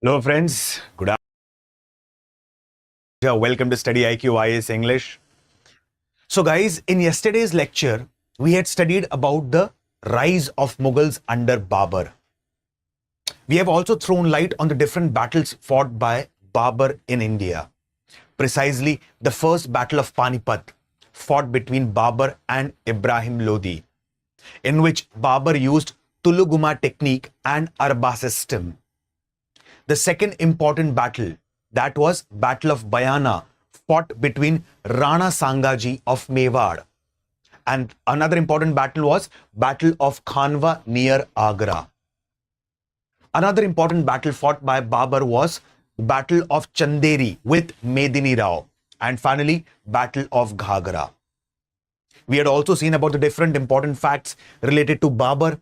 Hello friends, good afternoon. Welcome to StudyIQ IAS English. So guys, in yesterday's lecture, we had studied about the rise of Mughals under Babur. We have also thrown light on the different battles fought by Babur in India. Precisely the first battle of Panipat, fought between Babur and Ibrahim Lodi, in which Babur used Tuluguma technique and Arba system. The second important battle, that was Battle of Bayana, fought between Rana Sangaji of Mewar. And another important battle was Battle of Khanwa near Agra. Another important battle fought by Babur was Battle of Chanderi with Medini Rao. And finally, Battle of Ghagra. We had also seen about the different important facts related to Babur,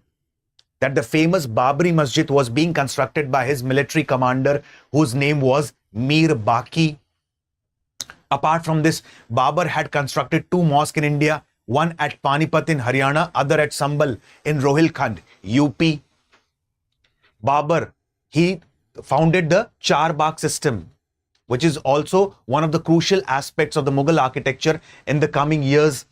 that the famous Babri Masjid was being constructed by his military commander whose name was Mir Baki. Apart from this, Babur had constructed two mosques in India, one at Panipat in Haryana, other at Sambal in Rohilkhand, UP. Babur, he founded the Char Bagh system, which is also one of the crucial aspects of the Mughal architecture in the coming years.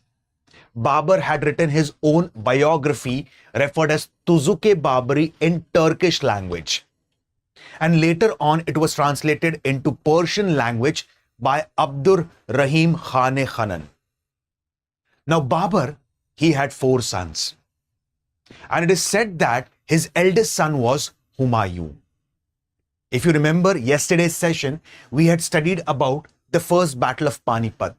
Babur had written his own biography referred as Tuzuke Babri in Turkish language. And later on, it was translated into Persian language by Abdur Rahim Khane Khanan. Now, Babur, he had four sons. And it is said that his eldest son was Humayun. If you remember yesterday's session, we had studied about the first battle of Panipat.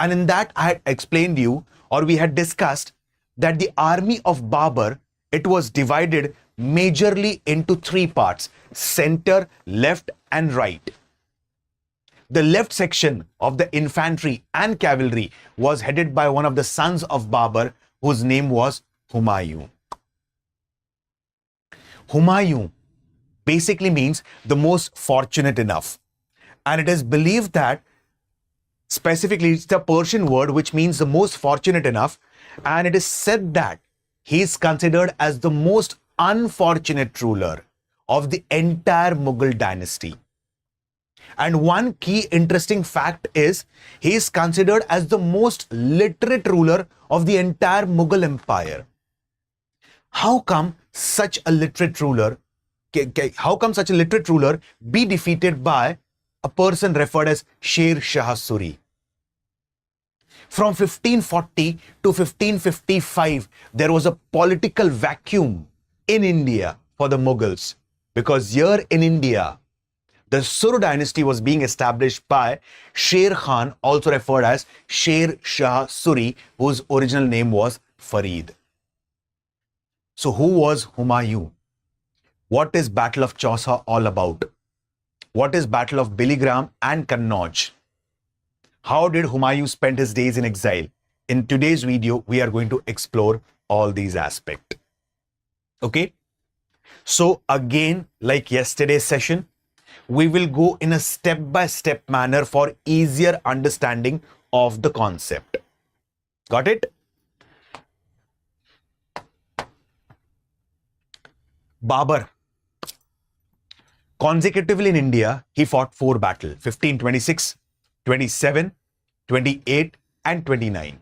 And in that, I had explained you, or we had discussed, that the army of Babur, it was divided majorly into three parts: center, left, and right. The left section of the infantry and cavalry was headed by one of the sons of Babur, whose name was Humayun. Humayun basically means the most fortunate enough. And it is believed that specifically, it's the Persian word which means the most fortunate enough, and it is said that he is considered as the most unfortunate ruler of the entire Mughal dynasty. And one key interesting fact is he is considered as the most literate ruler of the entire Mughal empire. How come such a literate ruler be defeated by a person referred as Sher Khan? From 1540 to 1555, there was a political vacuum in India for the Mughals, because here in India, the Suru dynasty was being established by Sher Khan, also referred as Sher Shah Suri, whose original name was Farid. So who was Humayun? What is Battle of Chausa all about? What is Battle of Biligram and Kannauj? How did Humayun spend his days in exile? In today's video, we are going to explore all these aspects. Okay? So again, like yesterday's session, we will go in a step-by-step manner for easier understanding of the concept. Got it? Babur. Consecutively in India, he fought four battles: 1526, 27, 28, and 29.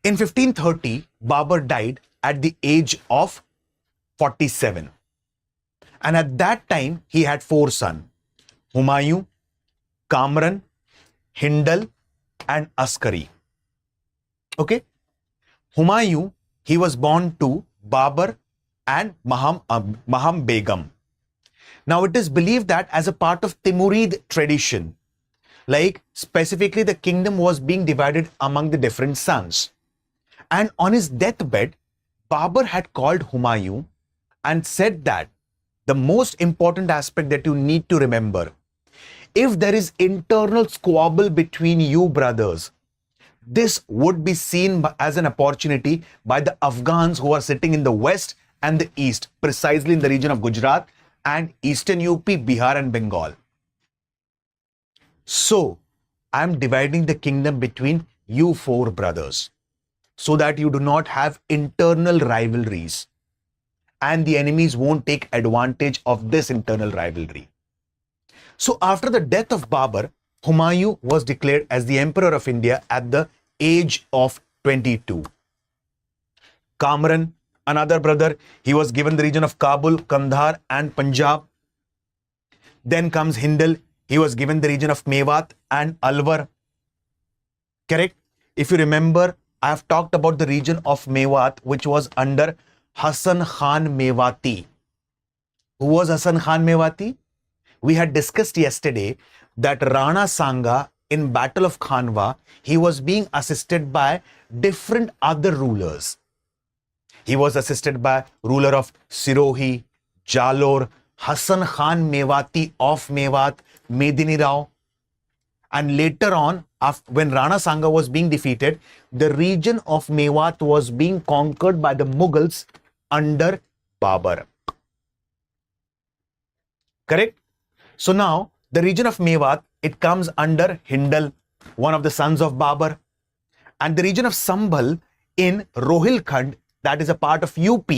In 1530, Babur died at the age of 47. And at that time, he had four sons: Humayun, Kamran, Hindal, and Askari. Okay? Humayun, he was born to Babur and Maham Begum. Now, it is believed that as a part of Timurid tradition, like specifically the kingdom was being divided among the different sons. And on his deathbed, Babur had called Humayun and said that the most important aspect that you need to remember, if there is internal squabble between you brothers, this would be seen as an opportunity by the Afghans who are sitting in the west and the east, precisely in the region of Gujarat and eastern UP, Bihar and Bengal. So, I am dividing the kingdom between you four brothers so that you do not have internal rivalries. and the enemies won't take advantage of this internal rivalry. So after the death of Babur, Humayun was declared as the Emperor of India at the age of 22. Kamran, another brother, he was given the region of Kabul, Kandahar and Punjab. Then comes Hindal, he was given the region of Mewat and Alwar. Correct? If you remember, I have talked about the region of Mewat, which was under Hasan Khan Mewati. Who was Hasan Khan Mewati? We had discussed yesterday that Rana Sanga in Battle of Khanwa, he was being assisted by different other rulers. He was assisted by ruler of Sirohi, Jalor, Hasan Khan Mewati of Mewat, Medini Rao. And later on, when Rana Sanga was being defeated, the region of Mewat was being conquered by the Mughals under Babur. Correct? So now, the region of Mewat, it comes under Hindal, one of the sons of Babur. And the region of Sambhal in Rohilkhand, that is a part of UP,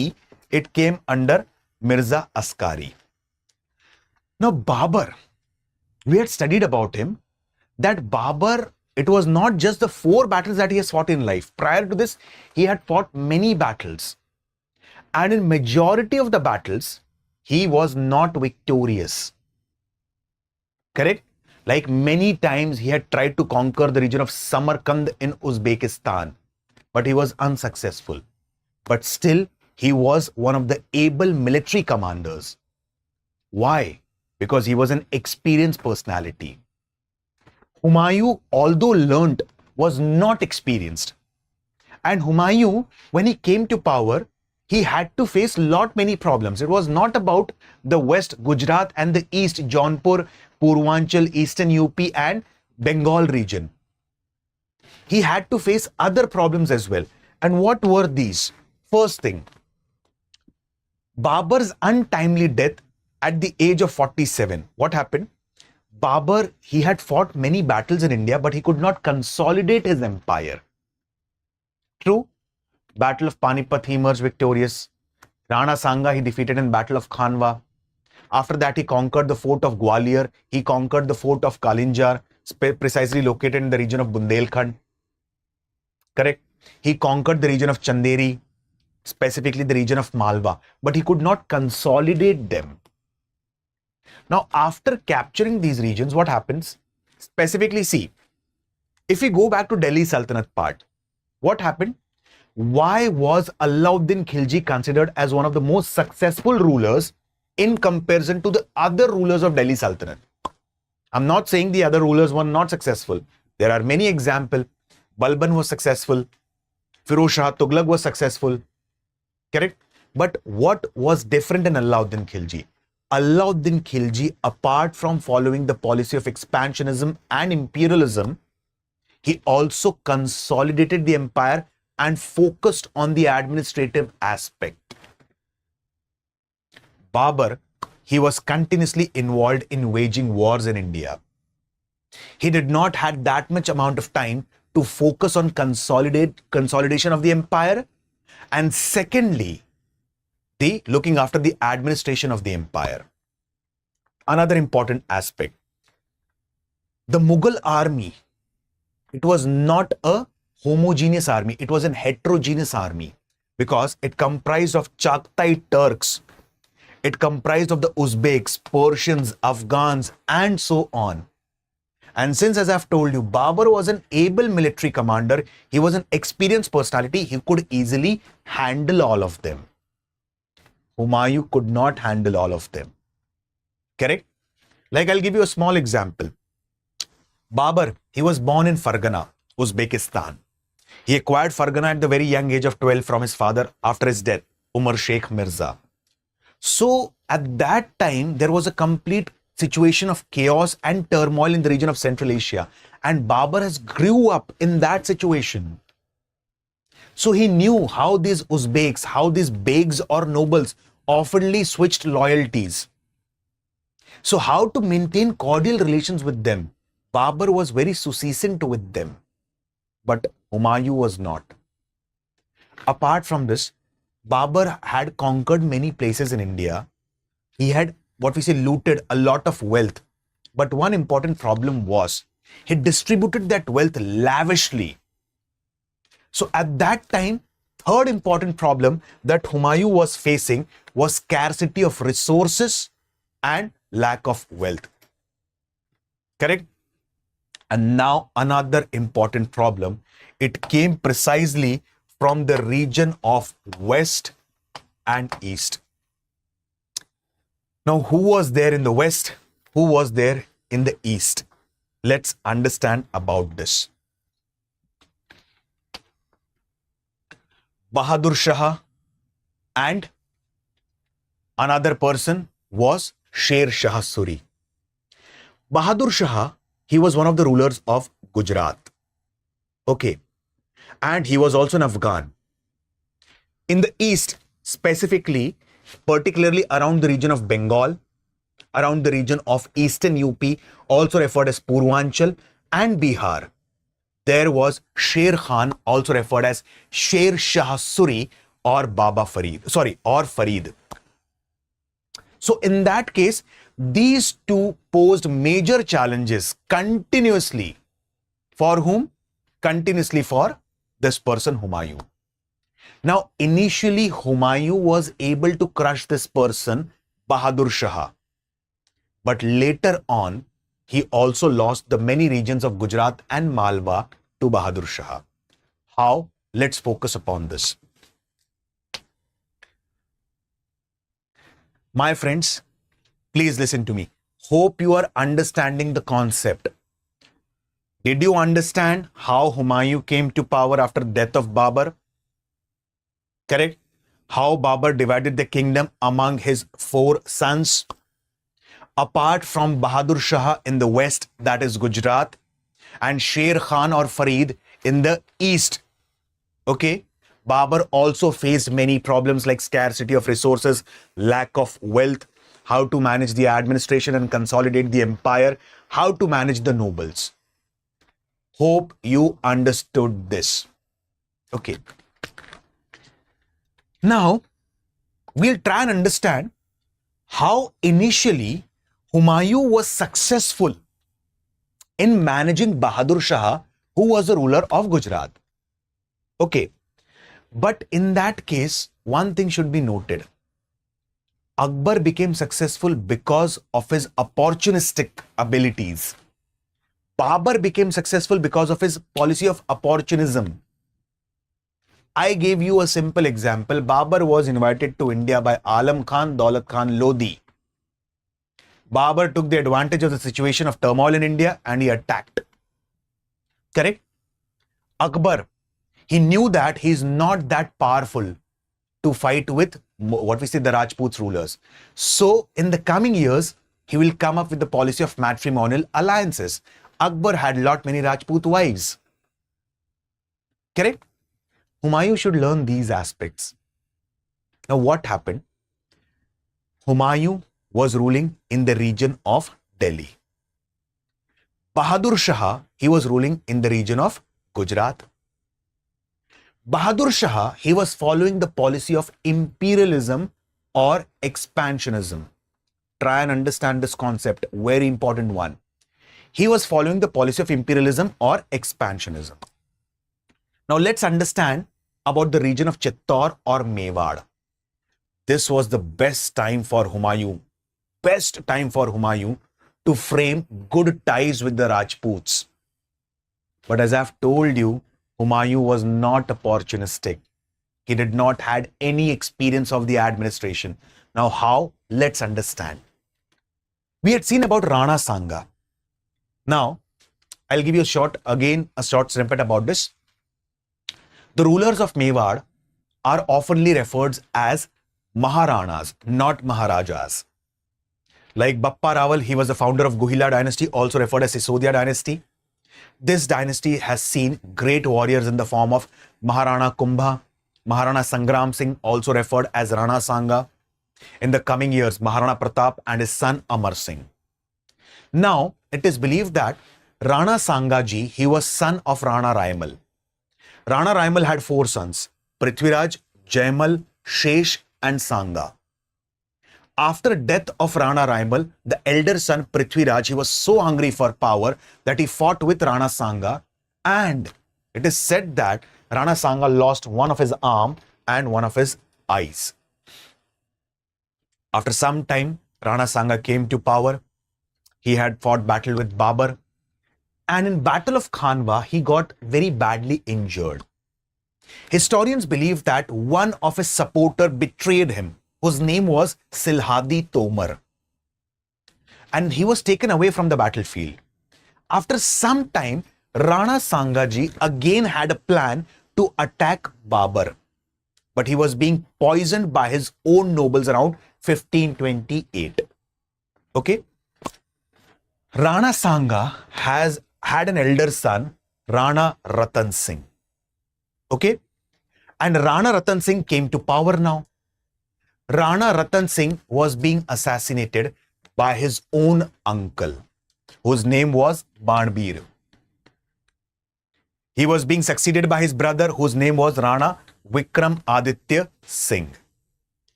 it came under Mirza Askari. Now, Babur, we had studied about him, that Babur, it was not just the 4 battles that he has fought in life. Prior to this, he had fought many battles. And in majority of the battles, he was not victorious. Correct? Like many times, he had tried to conquer the region of Samarkand in Uzbekistan, but he was unsuccessful. But still, he was one of the able military commanders. Why? Because he was an experienced personality. Humayun, although learnt, was not experienced. And Humayun, when he came to power, he had to face many problems. It was not about the West, Gujarat and the East, Jaunpur, Purvanchal, Eastern UP and Bengal region. He had to face other problems as well. And what were these? First thing, Babur's untimely death at the age of 47. What happened? Babur, he had fought many battles in India, but he could not consolidate his empire. True, Battle of Panipat, he emerged victorious. Rana Sanga, he defeated in Battle of Khanwa. After that, he conquered the fort of Gwalior. He conquered the fort of Kalinjar, precisely located in the region of Bundelkhand. Correct? He conquered the region of Chanderi, specifically the region of Malwa, but he could not consolidate them. Now, after capturing these regions, what happens? Specifically, see, if we go back to Delhi Sultanate part, what happened? Why was Alauddin Khilji considered as one of the most successful rulers in comparison to the other rulers of Delhi Sultanate? I'm not saying the other rulers were not successful. There are many examples. Balban was successful. Firoz Shah Tughlaq was successful. Correct? But what was different in Alauddin Khilji? Alauddin Khilji, apart from following the policy of expansionism and imperialism, he also consolidated the empire and focused on the administrative aspect. Babur, he was continuously involved in waging wars in India. He did not have that much amount of time to focus on consolidation of the empire, and secondly, the looking after the administration of the empire. Another important aspect, the Mughal army, it was not a homogeneous army, it was a heterogeneous army because it comprised of Chagatai Turks, it comprised of the Uzbeks, Persians, Afghans and so on. And since, as I've told you, Babur was an able military commander, he was an experienced personality, he could easily handle all of them. Humayun could not handle all of them. Correct? Like, I'll give you a small example. Babur, he was born in Fargana, Uzbekistan. He acquired Fargana at the very young age of 12 from his father after his death, Umar Sheikh Mirza. So, at that time, there was a complete situation of chaos and turmoil in the region of Central Asia. And Babur has grew up in that situation. So, he knew how these Uzbeks, how these begs or nobles oftenly switched loyalties. So, how to maintain cordial relations with them? Babur was very succinct with them. But Humayun was not. Apart from this, Babur had conquered many places in India. He had, what we say, looted a lot of wealth. But one important problem was he distributed that wealth lavishly. So at that time, third important problem that Humayun was facing was scarcity of resources and lack of wealth. Correct? And now another important problem. It came precisely from the region of West and East. Now, who was there in the West? Who was there in the East? Let's understand about this. Bahadur Shah and another person was Sher Shah Suri. Bahadur Shah, he was one of the rulers of Gujarat. Okay. And he was also an Afghan. In the East, specifically, particularly around the region of Bengal, around the region of Eastern UP, also referred as Purvanchal, and Bihar, there was Sher Khan, also referred as Sher Shah Suri or Farid. So in that case, these two posed major challenges continuously. For whom? Continuously for this person Humayun. Now, initially Humayun was able to crush this person, Bahadur Shah. But later on, he also lost the many regions of Gujarat and Malwa to Bahadur Shah. How? Let's focus upon this. My friends, please listen to me. Hope you are understanding the concept. Did you understand how Humayun came to power after death of Babur? Correct? How Babur divided the kingdom among his 4 sons? Apart from Bahadur Shah in the west, that is Gujarat, and Sher Khan or Farid in the east. Okay? Babur also faced many problems like scarcity of resources, lack of wealth, how to manage the administration and consolidate the empire, how to manage the nobles. Hope you understood this. Okay. Now, we'll try and understand how initially Humayun was successful in managing Bahadur Shah, who was the ruler of Gujarat. Okay. But in that case, one thing should be noted. Akbar became successful because of his opportunistic abilities. Babur became successful because of his policy of opportunism. I gave you a simple example. Babur was invited to India by Alam Khan, Daulat Khan Lodi. Babur took the advantage of the situation of turmoil in India and he attacked. Correct? Akbar, he knew that he is not that powerful to fight with what we say the Rajputs rulers. So in the coming years, he will come up with the policy of matrimonial alliances. Akbar had many Rajput wives. Correct? Humayun should learn these aspects. Now what happened? Humayun was ruling in the region of Delhi. Bahadur Shah, he was ruling in the region of Gujarat. Bahadur Shah, he was following the policy of imperialism or expansionism. Try and understand this concept, very important one. He was following the policy of imperialism or expansionism. Now let's understand about the region of Chittor or Mewar. This was the best time for Humayun. Best time for Humayun to frame good ties with the Rajputs. But as I've told you, Humayun was not opportunistic. He did not had any experience of the administration. Now how? Let's understand. We had seen about Rana Sanga. Now, I'll give you a short snippet about this. The rulers of Mewar are oftenly referred as Maharanas, not Maharajas. Like Bappa Rawal, he was the founder of Guhila dynasty, also referred as Sisodia dynasty. This dynasty has seen great warriors in the form of Maharana Kumbha, Maharana Sangram Singh, also referred as Rana Sanga. In the coming years, Maharana Pratap and his son Amar Singh. Now, it is believed that Rana Sangaji, he was son of Rana Raimal. Rana Raimal had 4 sons, Prithviraj, Jaimal, Shesh and Sanga. After death of Rana Raimal, the elder son Prithviraj, he was so hungry for power that he fought with Rana Sanga, and it is said that Rana Sanga lost one of his arm and one of his eyes. After some time, Rana Sanga came to power. He had fought battle with Babur, and in Battle of Khanwa, he got very badly injured. Historians believe that one of his supporter betrayed him, whose name was Silhadi Tomar, and he was taken away from the battlefield. After some time, Rana Sangaji again had a plan to attack Babur, but he was being poisoned by his own nobles around 1528. Okay. Rana Sanga had an elder son, Rana Ratan Singh. Okay. And Rana Ratan Singh came to power now. Rana Ratan Singh was being assassinated by his own uncle, whose name was Banbir. He was being succeeded by his brother, whose name was Rana Vikram Aditya Singh.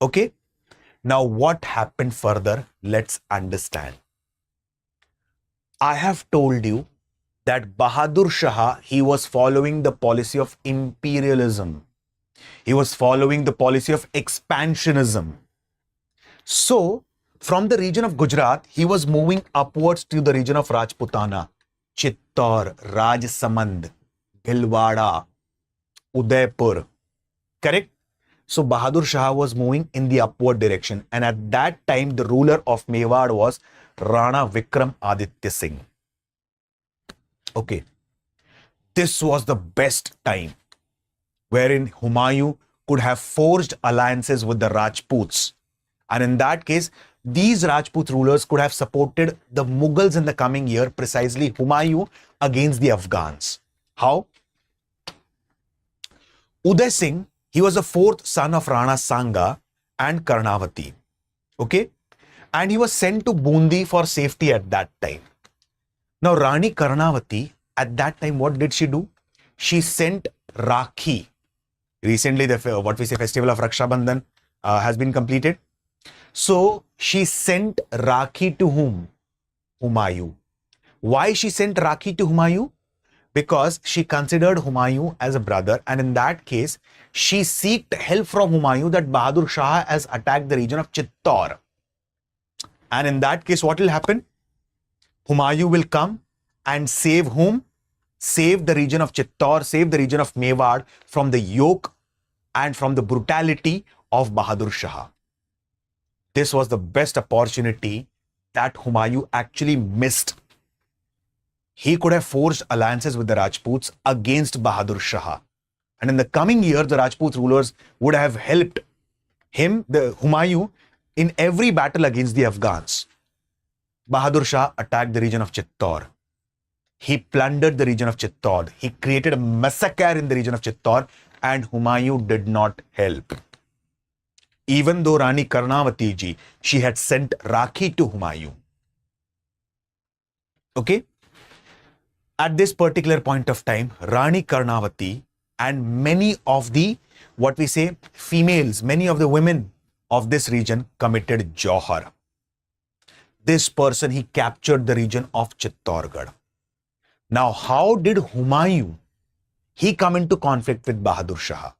Okay. Now what happened further? Let's understand. I have told you that Bahadur Shah, he was following the policy of imperialism. He was following the policy of expansionism. So, from the region of Gujarat, he was moving upwards to the region of Rajputana, Chittor, Rajsamand, Bhilwara, Udaipur. Correct? So, Bahadur Shah was moving in the upward direction. And at that time, the ruler of Mewar was Rana Vikram Aditya Singh. Okay. This was the best time wherein Humayun could have forged alliances with the Rajputs. And in that case, these Rajput rulers could have supported the Mughals in the coming year, precisely Humayun against the Afghans. How? Uday Singh, he was the fourth son of Rana Sanga and Karnavati. Okay? And he was sent to Bundi for safety at that time. Now, Rani Karnavati, at that time, what did she do? She sent Rakhi. Recently, what we say festival of Raksha Bandhan has been completed. So, she sent Rakhi to whom? Humayun. Why she sent Rakhi to Humayun? Because she considered Humayun as a brother, and in that case, she sought help from Humayun that Bahadur Shah has attacked the region of Chittor. And in that case, what will happen? Humayun will come and save whom? Save the region of Chittor, save the region of Mewar from the yoke and from the brutality of Bahadur Shah. This was the best opportunity that Humayun actually missed. He could have forged alliances with the Rajputs against Bahadur Shah. And in the coming year, the Rajput rulers would have helped him, the Humayun, in every battle against the Afghans. Bahadur Shah attacked the region of Chittor. He plundered the region of Chittor. He created a massacre in the region of Chittor, and Humayun did not help. Even though Rani Karnavati ji, she had sent Rakhi to Humayun. Okay? At this particular point of time, Rani Karnavati and many of the, what we say, females, many of the women of this region committed Johar. This person, he captured the region of Chittorgarh. Now, how did Humayun, he come into conflict with Bahadur Shah?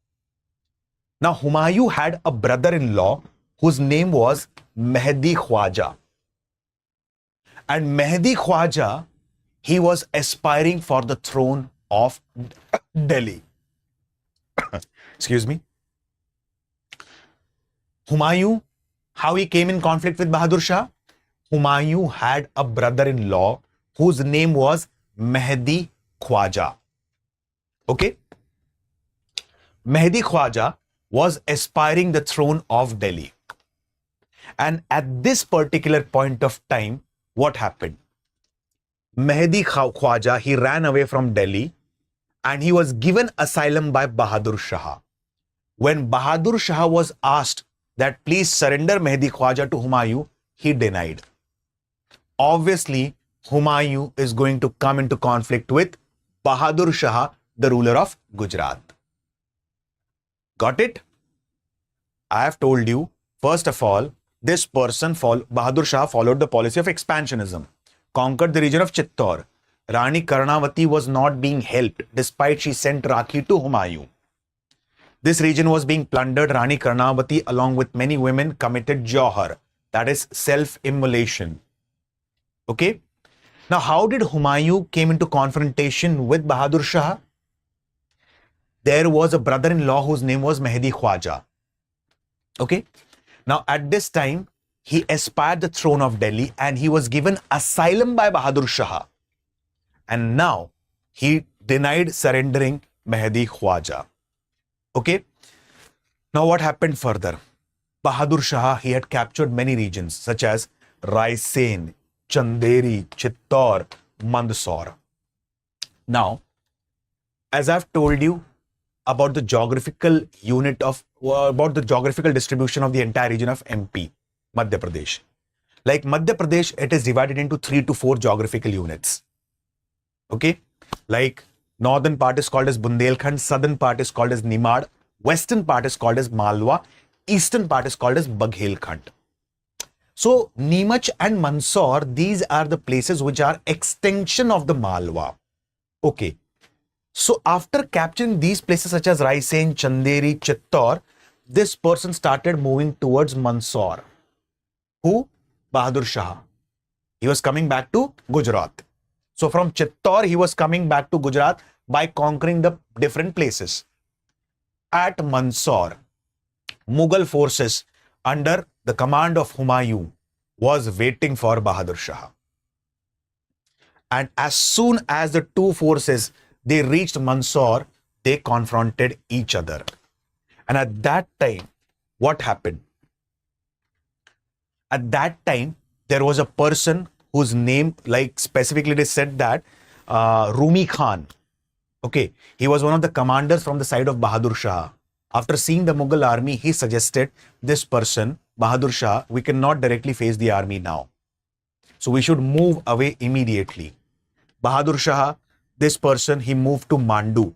Now, Humayun had a brother-in-law whose name was Mehdi Khwaja. And Mehdi Khwaja, he was aspiring for the throne of Delhi. Excuse me. Humayun, how he came in conflict with Bahadur Shah? Humayun had a brother-in-law whose name was Mehdi Khwaja. Okay? Mehdi Khwaja was aspiring the throne of Delhi. And at this particular point of time, what happened? Mehdi Khwaja, he ran away from Delhi and he was given asylum by Bahadur Shah. When Bahadur Shah was asked that please surrender Mehdi Khwaja to Humayun, he denied. Obviously, Humayun is going to come into conflict with Bahadur Shah, the ruler of Gujarat. Got it? I have told you, first of all, this person, Bahadur Shah, followed the policy of expansionism, conquered the region of Chittor. Rani Karnavati was not being helped despite she sent Rakhi to Humayun. This region was being plundered. Rani Karnavati, along with many women, committed Johar, that is self-immolation. Okay. Now, how did Humayun came into confrontation with Bahadur Shah? There was a brother-in-law whose name was Mehdi Khwaja. Okay. Now, at this time, he aspired the throne of Delhi and he was given asylum by Bahadur Shah. And now, he denied surrendering Mehdi Khwaja. Okay. Now, what happened further? Bahadur Shah, he had captured many regions such as Raisen, Chanderi, Chittor, Mandsaur. Now, as I've told you about the geographical distribution of the entire region of MP, Madhya Pradesh. Like Madhya Pradesh, it is divided into 3 to 4 geographical units. Okay, like northern part is called as Bundelkhand, southern part is called as Nimad, western part is called as Malwa, eastern part is called as Baghelkhand. So Neemach and Mandsaur, these are the places which are extension of the Malwa. Okay. So after capturing these places such as Raisen, Chanderi, Chittor, this person started moving towards Mandsaur. Who? Bahadur Shah. He was coming back to Gujarat. So from Chittor, he was coming back to Gujarat by conquering the different places. At Mandsaur, Mughal forces under the command of Humayun was waiting for Bahadur Shah. And as soon as the two forces, they reached Mandsaur, they confronted each other. And at that time, what happened? At that time, there was a person whose name, like specifically they said that, Rumi Khan. Okay, he was one of the commanders from the side of Bahadur Shah. After seeing the Mughal army, he suggested this person, Bahadur Shah, we cannot directly face the army now. So we should move away immediately. Bahadur Shah, this person, he moved to Mandu,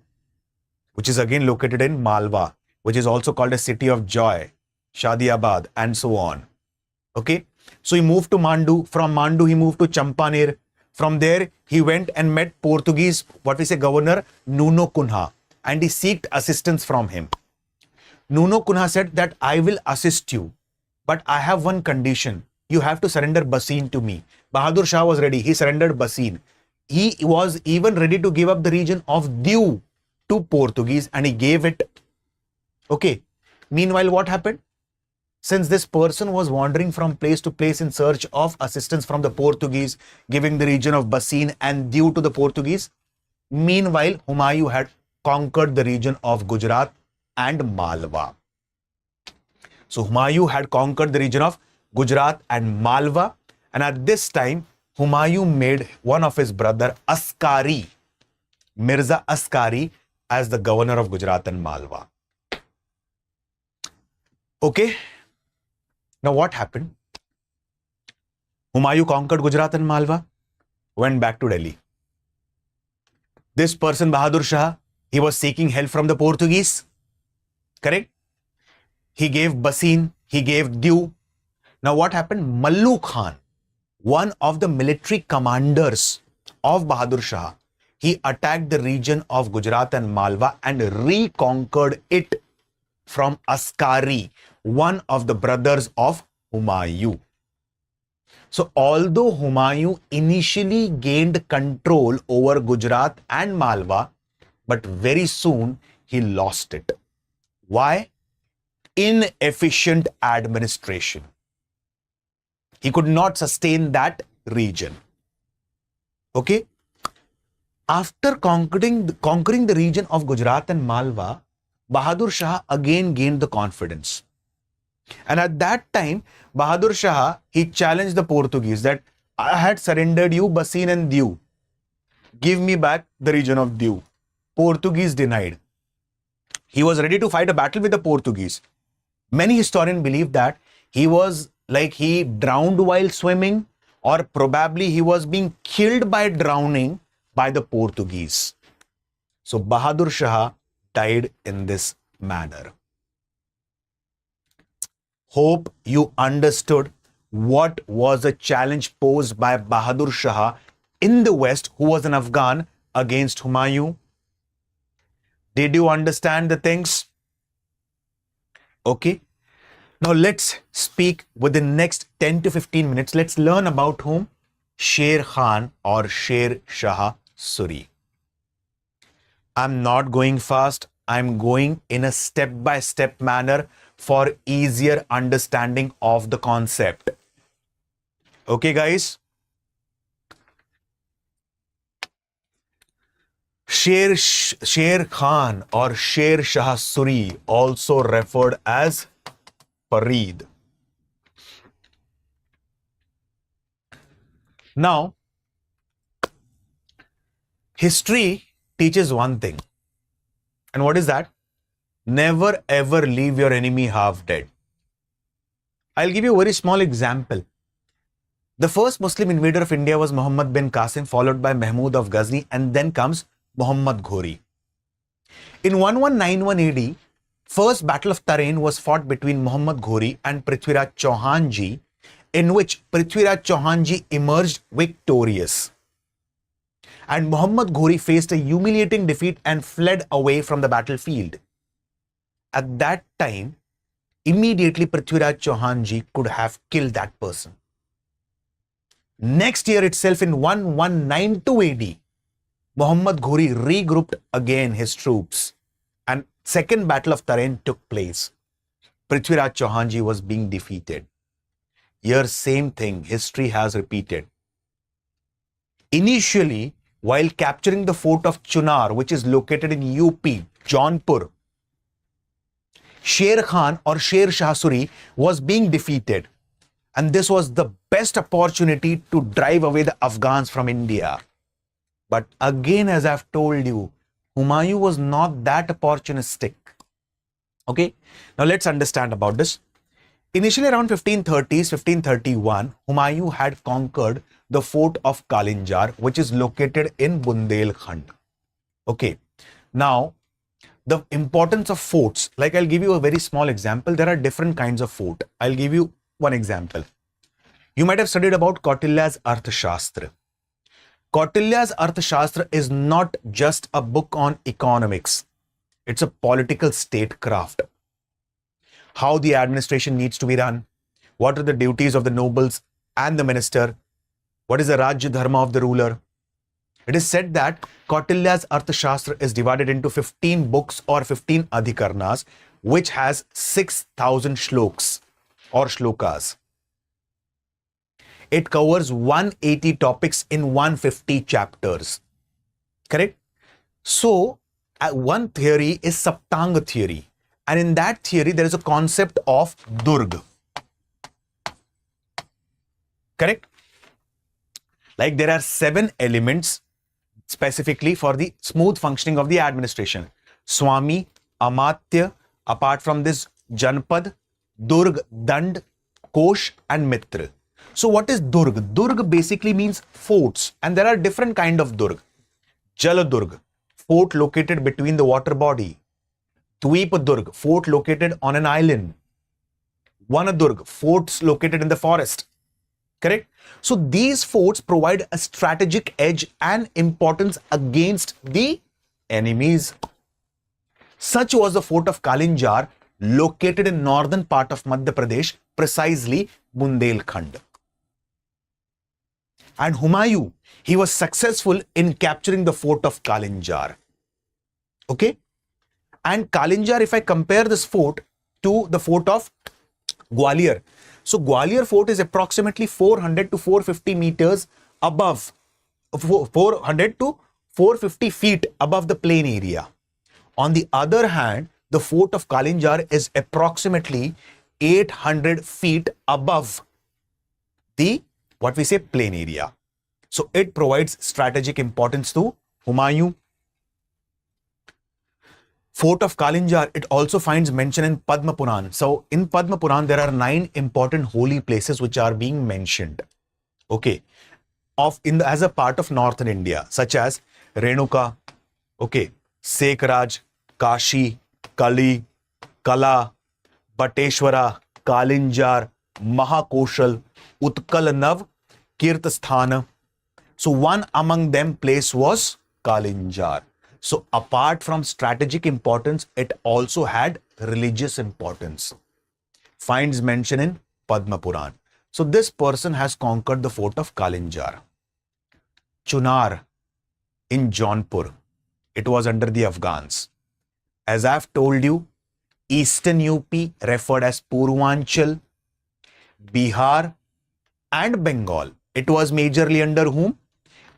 which is again located in Malwa, which is also called a city of joy, Shadiabad, and so on. Okay, so he moved to Mandu. From Mandu, he moved to Champanir. From there, he went and met Portuguese, governor Nuno Cunha, and he sought assistance from him. Nuno Cunha said that I will assist you, but I have one condition. You have to surrender Bassein to me. Bahadur Shah was ready. He surrendered Bassein. He was even ready to give up the region of Diu to Portuguese, and he gave it. Okay. Meanwhile, what happened? Since this person was wandering from place to place in search of assistance from the Portuguese, giving the region of Bassein and Diu to the Portuguese, meanwhile, Humayun had conquered the region of Gujarat and Malwa. So Humayun had conquered the region of Gujarat and Malwa, and at this time, Humayun made one of his brother Askari, Mirza Askari, as the governor of Gujarat and Malwa. Okay. Now what happened? Humayun conquered Gujarat and Malwa, went back to Delhi. This person, Bahadur Shah, he was seeking help from the Portuguese. Correct? He gave Bassein, he gave Diu. Now what happened? Mallu Khan, one of the military commanders of Bahadur Shah, he attacked the region of Gujarat and Malwa and reconquered it from Askari, one of the brothers of Humayun. So although Humayun initially gained control over Gujarat and Malwa, but very soon he lost it. Why? Inefficient administration. He could not sustain that region. Okay. After conquering the region of Gujarat and Malwa, Bahadur Shah again gained the confidence. And at that time, Bahadur Shah, he challenged the Portuguese that I had surrendered you Bassein and Diu. Give me back the region of Diu. Portuguese denied. He was ready to fight a battle with the Portuguese. Many historians believe that he was like he drowned while swimming, or probably he was being killed by drowning by the Portuguese. So Bahadur Shah died in this manner. Hope you understood what was the challenge posed by Bahadur Shah in the West, who was an Afghan, against Humayun. Did you understand the things? Okay. Now let's speak within next 10 to 15 minutes. Let's learn about whom? Sher Khan or Sher Shah Suri. I'm not going fast. I'm going in a step-by-step manner for easier understanding of the concept. Okay, guys? Sher Khan or Sher Shah Suri, also referred as Farid. Now, history teaches one thing. And what is that? Never ever leave your enemy half dead. I'll give you a very small example. The first Muslim invader of India was Muhammad bin Qasim, followed by Mahmud of Ghazni, and then comes Muhammad Ghori. In 1191 AD, first Battle of Tarain was fought between Muhammad Ghori and Prithviraj Chauhan ji, in which Prithviraj Chauhan ji emerged victorious. And Muhammad Ghori faced a humiliating defeat and fled away from the battlefield. At that time, immediately Prithviraj Chauhan ji could have killed that person. Next year itself, in 1192 AD, Muhammad Ghori regrouped again his troops and second Battle of Tarain took place. Prithviraj Chauhan ji was being defeated. Here, same thing, history has repeated. Initially, while capturing the fort of Chunar, which is located in UP, Jaunpur, Sher Khan or Sher Shah Suri was being defeated. And this was the best opportunity to drive away the Afghans from India. But again, as I've told you, Humayun was not that opportunistic. Okay, now let's understand about this. Initially around 1530s, 1531, Humayun had conquered the fort of Kalinjar, which is located in Bundelkhand. Okay, now the importance of forts, like I'll give you a very small example. There are different kinds of fort. I'll give you one example. You might have studied about Kautilya's Arthashastra. Kautilya's Arthashastra is not just a book on economics. It's a political statecraft. How the administration needs to be run, what are the duties of the nobles and the minister, what is the Rajya Dharma of the ruler. It is said that Kautilya's Arthashastra is divided into 15 books or 15 adhikarnas, which has 6,000 shloks or shlokas. It covers 180 topics in 150 chapters. Correct? So, one theory is Saptanga theory. And in that theory, there is a concept of Durg. Correct? Like there are 7 elements specifically for the smooth functioning of the administration. Swami, Amatya, apart from this, Janpad, Durg, Dand, Kosh and Mitra. So what is Durg? Durg basically means forts, and there are different kind of Durg. Jaladurg, fort located between the water body. Dweepadurg, fort located on an island. Vanadurg, forts located in the forest. Correct? So these forts provide a strategic edge and importance against the enemies. Such was the fort of Kalinjar, located in northern part of Madhya Pradesh, precisely Bundelkhand. And Humayun, he was successful in capturing the fort of Kalinjar. Okay? And Kalinjar, if I compare this fort to the fort of Gwalior. So Gwalior fort is approximately 400 to 450 meters above, 400 to 450 feet above the plain area. On the other hand, the fort of Kalinjar is approximately 800 feet above the, what we say, plain area. So it provides strategic importance to Humayun. Fort of Kalinjar, it also finds mention in Padma Puran. So in Padma Puran, there are 9 important holy places which are being mentioned. Okay. As a part of northern India, such as Renuka, okay, Sekraj, Kashi, Kali, Kala, Bateshwara, Kalinjar, Mahakoshal, Utkal Nav, Kirtasthana. So one among them place was Kalinjar. So apart from strategic importance, it also had religious importance. Finds mention in Padma Puran. So this person has conquered the fort of Kalinjar. Chunar in Jaunpur. It was under the Afghans. As I've told you, Eastern UP referred as Purvanchal, Bihar and Bengal. It was majorly under whom?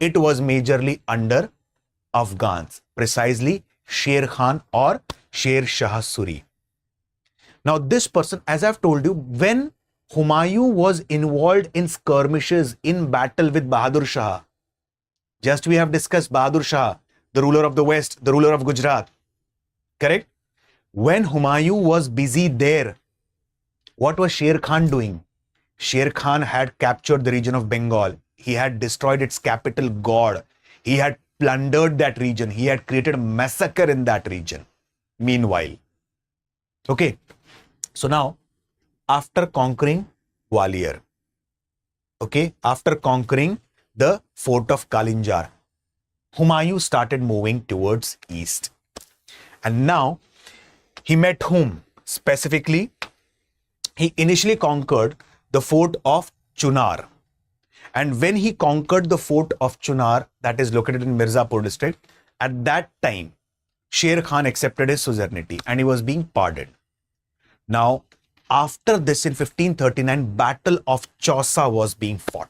It was majorly under Afghans, precisely Sher Khan or Sher Shah Suri. Now this person, as I've told you, when Humayun was involved in skirmishes in battle with Bahadur Shah, just we have discussed Bahadur Shah, the ruler of the West, the ruler of Gujarat, correct? When Humayun was busy there, what was Sher Khan doing? Sher Khan had captured the region of Bengal. He had destroyed its capital, God. He had plundered that region. He had created a massacre in that region. Meanwhile, okay. So now, after conquering Gwalior, okay, after conquering the fort of Kalinjar, Humayun started moving towards east. And now, he met whom? Specifically, he initially conquered the fort of Chunar. And when he conquered the fort of Chunar, that is located in Mirzapur district, at that time, Sher Khan accepted his suzerainty and he was being pardoned. Now, after this in 1539, Battle of Chausa was being fought.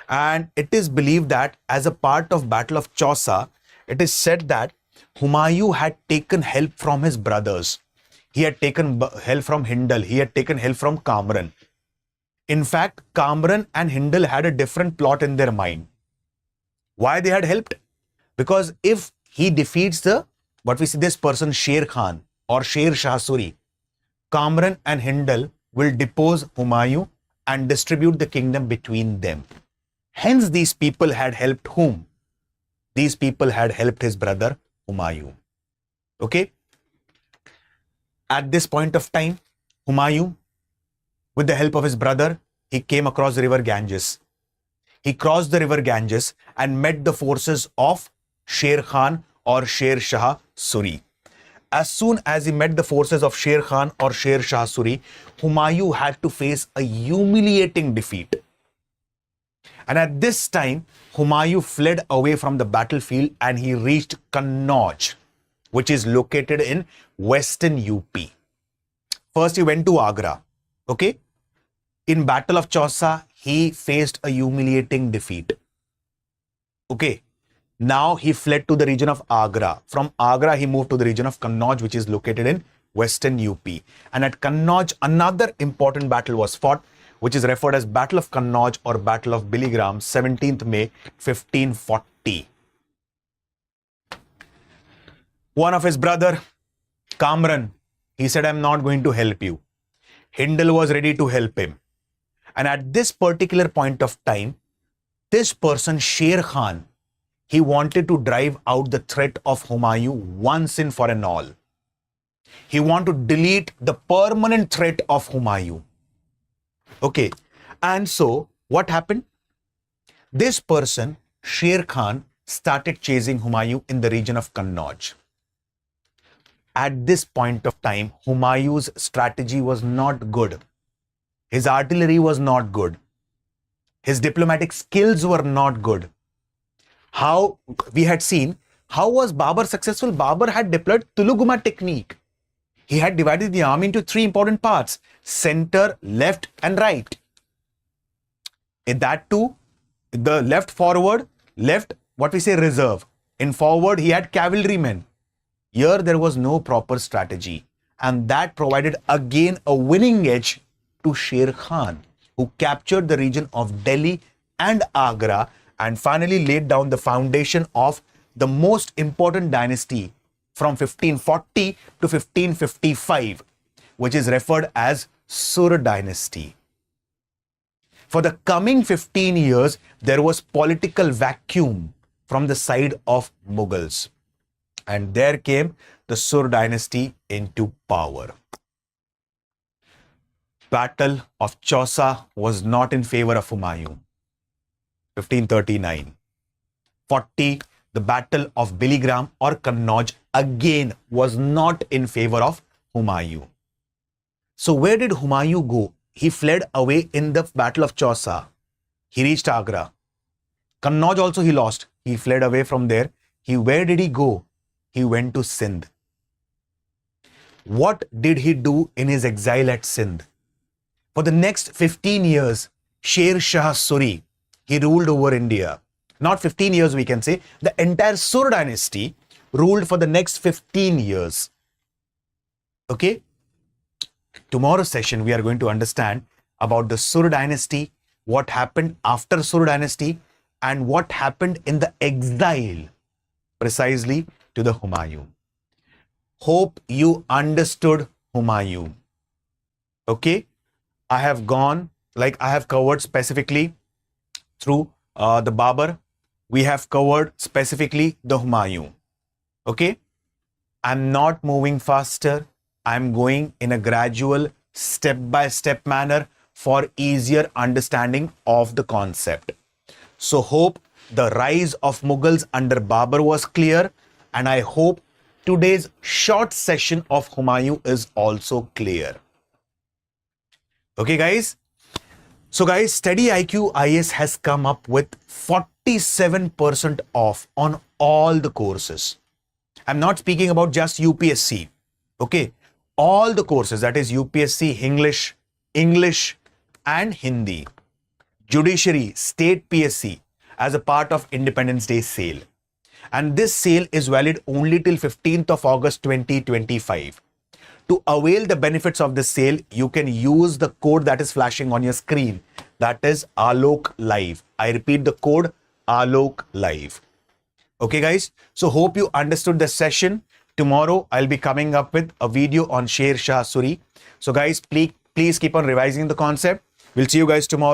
And it is believed that as a part of Battle of Chausa, it is said that Humayun had taken help from his brothers. He had taken help from Hindal. He had taken help from Kamran. In fact, Kamran and Hindal had a different plot in their mind. Why they had helped? Because if he defeats this person Sher Khan or Sher Shah Suri, Kamran and Hindal will depose Humayun and distribute the kingdom between them. Hence, these people had helped whom? These people had helped his brother Humayun. Okay? At this point of time, Humayun, with the help of his brother, he came across the river Ganges. He crossed the river Ganges and met the forces of Sher Khan or Sher Shah Suri. As soon as he met the forces of Sher Khan or Sher Shah Suri, Humayun had to face a humiliating defeat. And at this time, Humayun fled away from the battlefield and he reached Kannauj, which is located in western UP. First, he went to Agra. Okay? In Battle of Chausa, he faced a humiliating defeat. Okay? Now he fled to the region of Agra. From Agra, he moved to the region of Kannauj, which is located in western UP. And at Kannauj, another important battle was fought, which is referred as Battle of Kannauj or Battle of Biligram, 17th May, 1540. One of his brother, Kamran, he said, I'm not going to help you. Hindal was ready to help him. And at this particular point of time, this person, Sher Khan, he wanted to drive out the threat of Humayun once and for all. He wanted to delete the permanent threat of Humayun. Okay. And so, what happened? This person, Sher Khan, started chasing Humayun in the region of Kannauj. At this point of time, Humayun's strategy was not good. His artillery was not good. His diplomatic skills were not good. How we had seen, how was Babur successful? Babur had deployed Tuluguma technique. He had divided the army into three important parts: center, left, and right. In that too, the left forward, left, what we say, reserve. In forward, he had cavalrymen. Here, there was no proper strategy. And that provided again a winning edge to Sher Khan, who captured the region of Delhi and Agra and finally laid down the foundation of the most important dynasty from 1540 to 1555, which is referred as Sur dynasty. For the coming 15 years, there was political vacuum from the side of Mughals. And there came the Sur dynasty into power. Battle of Chausa was not in favor of Humayun. 1539. 40. The Battle of Biligram or Kannauj again was not in favor of Humayun. So where did Humayun go? He fled away in the Battle of Chausa. He reached Agra. Kannauj also he lost. He fled away from there. Where did he go? He went to Sindh. What did he do in his exile at Sindh? For the next 15 years, Sher Shah Suri, he ruled over India. Not 15 years, we can say. The entire Sur dynasty ruled for the next 15 years. Okay? Tomorrow's session, we are going to understand about the Sur dynasty, what happened after Sur dynasty, and what happened in the exile, precisely to the Humayun. Hope you understood Humayun. Okay? I have covered specifically through the Babur. We have covered specifically the Humayun. Okay? I'm not moving faster. I'm going in a gradual, step-by-step manner for easier understanding of the concept. So hope the rise of Mughals under Babur was clear, and I hope today's short session of Humayun is also clear. Okay, guys? So, guys, StudyIQ IS has come up with 47% off on all the courses. I'm not speaking about just UPSC. Okay? All the courses, that is UPSC, English and Hindi, Judiciary, State PSC, as a part of Independence Day sale. And this sale is valid only till 15th of August 2025. To avail the benefits of this sale, you can use the code that is flashing on your screen. That is Alok Live. I repeat the code Alok Live. Okay, guys. So hope you understood the session. Tomorrow, I'll be coming up with a video on Sher Shah Suri. So guys, please keep on revising the concept. We'll see you guys tomorrow.